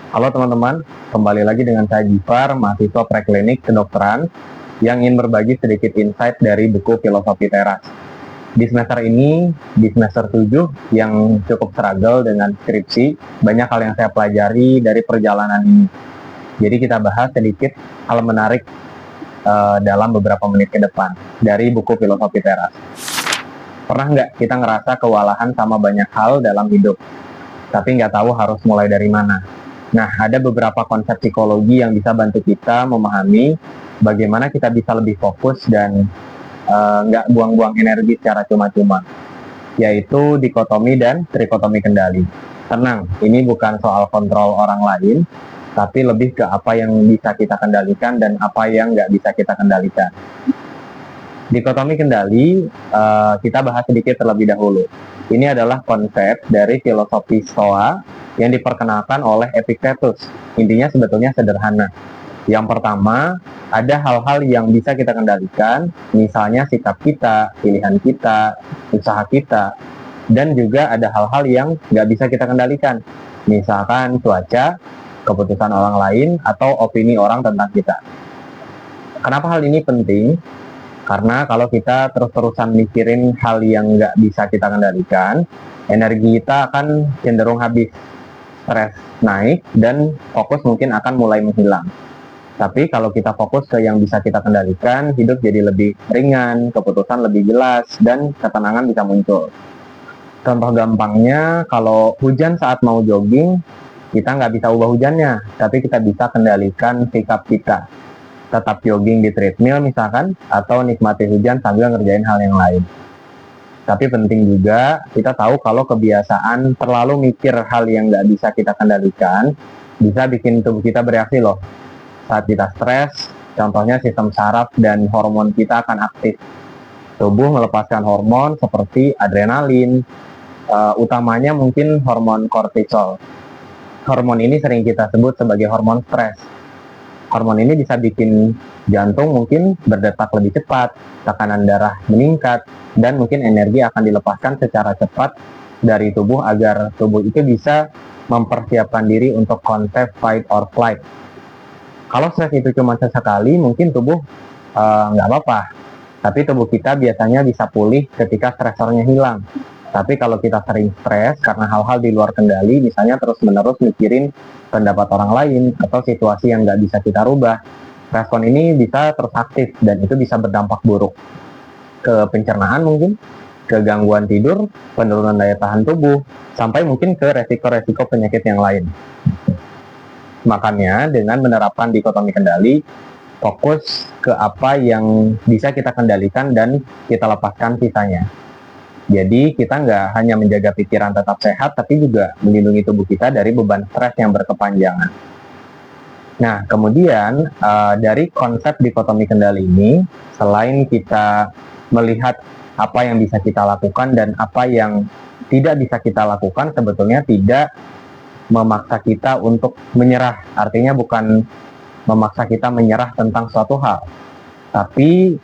Halo teman-teman, kembali lagi dengan saya Gifar, mahasiswa preklinik kedokteran yang ingin berbagi sedikit insight dari buku Filosofi Teras. Di semester ini, di semester 7 yang cukup struggle dengan skripsi, banyak hal yang saya pelajari dari perjalanan ini. Jadi kita bahas sedikit hal menarik dalam beberapa menit ke depan dari buku Filosofi Teras. Pernah nggak kita ngerasa kewalahan sama banyak hal dalam hidup, tapi nggak tahu harus mulai dari mana? Nah, ada beberapa konsep psikologi yang bisa bantu kita memahami bagaimana kita bisa lebih fokus dan nggak buang-buang energi secara cuma-cuma, yaitu dikotomi dan trikotomi kendali. Tenang, ini bukan soal kontrol orang lain, tapi lebih ke apa yang bisa kita kendalikan dan apa yang nggak bisa kita kendalikan. Dikotomi kendali, kita bahas sedikit terlebih dahulu. Ini adalah konsep dari filosofi Stoa yang diperkenalkan oleh Epictetus. Intinya sebetulnya sederhana. Yang pertama, ada hal-hal yang bisa kita kendalikan, misalnya sikap kita, pilihan kita, usaha kita, dan juga ada hal-hal yang nggak bisa kita kendalikan, misalkan cuaca, keputusan orang lain, atau opini orang tentang kita. Kenapa hal ini penting? Karena kalau kita terus-terusan mikirin hal yang nggak bisa kita kendalikan, energi kita akan cenderung habis, stres naik, dan fokus mungkin akan mulai menghilang. Tapi kalau kita fokus ke yang bisa kita kendalikan, hidup jadi lebih ringan, keputusan lebih jelas, dan ketenangan bisa muncul. Contoh gampangnya, kalau hujan saat mau jogging, kita nggak bisa ubah hujannya, tapi kita bisa kendalikan sikap kita. Tetap jogging di treadmill misalkan, atau nikmati hujan sambil ngerjain hal yang lain. Tapi penting juga kita tahu kalau kebiasaan terlalu mikir hal yang nggak bisa kita kendalikan bisa bikin tubuh kita bereaksi loh. Saat kita stres, contohnya sistem saraf dan hormon kita akan aktif. Tubuh melepaskan hormon seperti adrenalin, utamanya mungkin hormon kortisol. Hormon ini sering kita sebut sebagai hormon stres. Hormon ini bisa bikin jantung mungkin berdetak lebih cepat, tekanan darah meningkat, dan mungkin energi akan dilepaskan secara cepat dari tubuh agar tubuh itu bisa mempersiapkan diri untuk konsep fight or flight. Kalau stres itu cuma sesekali, mungkin tubuh nggak apa-apa, tapi tubuh kita biasanya bisa pulih ketika stresornya hilang. Tapi kalau kita sering stres karena hal-hal di luar kendali, misalnya terus-menerus mikirin pendapat orang lain atau situasi yang nggak bisa kita rubah, respon ini bisa terus aktif dan itu bisa berdampak buruk ke pencernaan mungkin, ke gangguan tidur, penurunan daya tahan tubuh, sampai mungkin ke resiko-resiko penyakit yang lain. Makanya dengan menerapkan dikotomi kendali, fokus ke apa yang bisa kita kendalikan dan kita lepaskan sisanya. Jadi kita nggak hanya menjaga pikiran tetap sehat, tapi juga melindungi tubuh kita dari beban stres yang berkepanjangan. Nah, kemudian dari konsep dikotomi kendali ini, selain kita melihat apa yang bisa kita lakukan dan apa yang tidak bisa kita lakukan, sebetulnya tidak memaksa kita untuk menyerah. Artinya bukan memaksa kita menyerah tentang suatu hal, tapi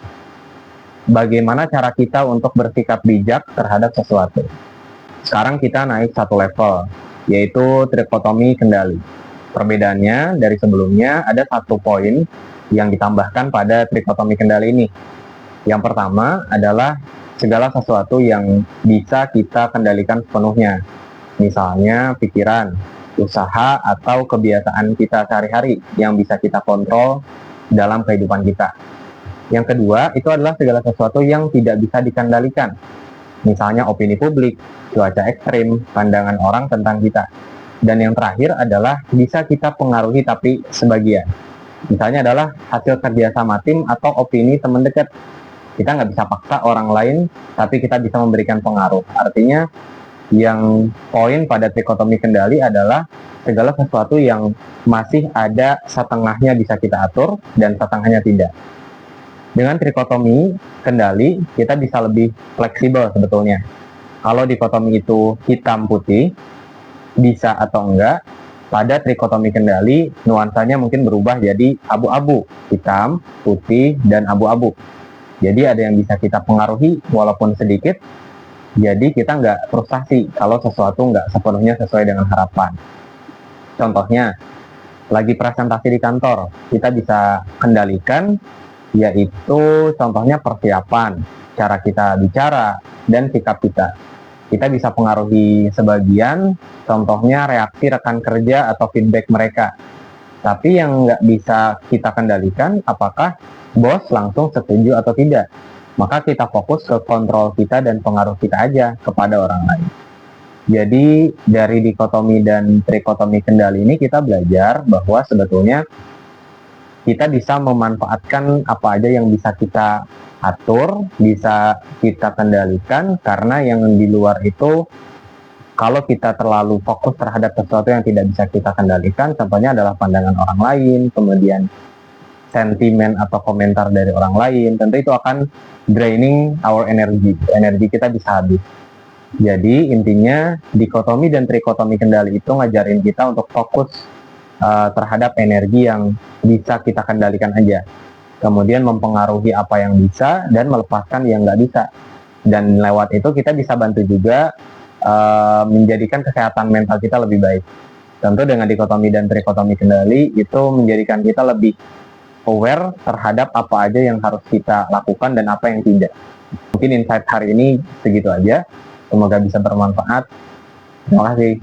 bagaimana cara kita untuk bersikap bijak terhadap sesuatu. Sekarang kita naik satu level, yaitu trikotomi kendali. Perbedaannya dari sebelumnya ada satu poin yang ditambahkan pada trikotomi kendali ini. Yang pertama adalah segala sesuatu yang bisa kita kendalikan sepenuhnya. Misalnya pikiran, usaha, atau kebiasaan kita sehari-hari yang bisa kita kontrol dalam kehidupan kita. Yang kedua, itu adalah segala sesuatu yang tidak bisa dikendalikan. Misalnya opini publik, cuaca ekstrim, pandangan orang tentang kita. Dan yang terakhir adalah bisa kita pengaruhi tapi sebagian. Misalnya adalah hasil kerjasama tim atau opini teman dekat. Kita nggak bisa paksa orang lain, tapi kita bisa memberikan pengaruh. Artinya, yang poin pada trikotomi kendali adalah segala sesuatu yang masih ada setengahnya bisa kita atur dan setengahnya tidak. Dengan trikotomi kendali, kita bisa lebih fleksibel sebetulnya. Kalau dikotomi itu hitam putih, bisa atau enggak, pada trikotomi kendali, nuansanya mungkin berubah jadi abu-abu, hitam, putih, dan abu-abu. Jadi ada yang bisa kita pengaruhi walaupun sedikit, jadi kita nggak frustasi kalau sesuatu nggak sepenuhnya sesuai dengan harapan. Contohnya, lagi presentasi di kantor, kita bisa kendalikan, yaitu contohnya persiapan, cara kita bicara, dan sikap kita. Kita bisa pengaruhi sebagian, contohnya reaksi rekan kerja atau feedback mereka. Tapi yang nggak bisa kita kendalikan, apakah bos langsung setuju atau tidak. Maka kita fokus ke kontrol kita dan pengaruh kita aja kepada orang lain. Jadi dari dikotomi dan trikotomi kendali ini kita belajar bahwa sebetulnya kita bisa memanfaatkan apa aja yang bisa kita atur, bisa kita kendalikan, karena yang di luar itu kalau kita terlalu fokus terhadap sesuatu yang tidak bisa kita kendalikan, contohnya adalah pandangan orang lain, kemudian sentimen atau komentar dari orang lain, tentu itu akan draining our energy kita bisa habis. Jadi intinya dikotomi dan trikotomi kendali itu ngajarin kita untuk fokus terhadap energi yang bisa kita kendalikan aja, kemudian mempengaruhi apa yang bisa dan melepaskan yang nggak bisa, dan lewat itu kita bisa bantu juga menjadikan kesehatan mental kita lebih baik. Tentu dengan dikotomi dan trikotomi kendali itu menjadikan kita lebih aware terhadap apa aja yang harus kita lakukan dan apa yang tidak. Mungkin insight hari ini segitu aja, semoga bisa bermanfaat. Terima kasih.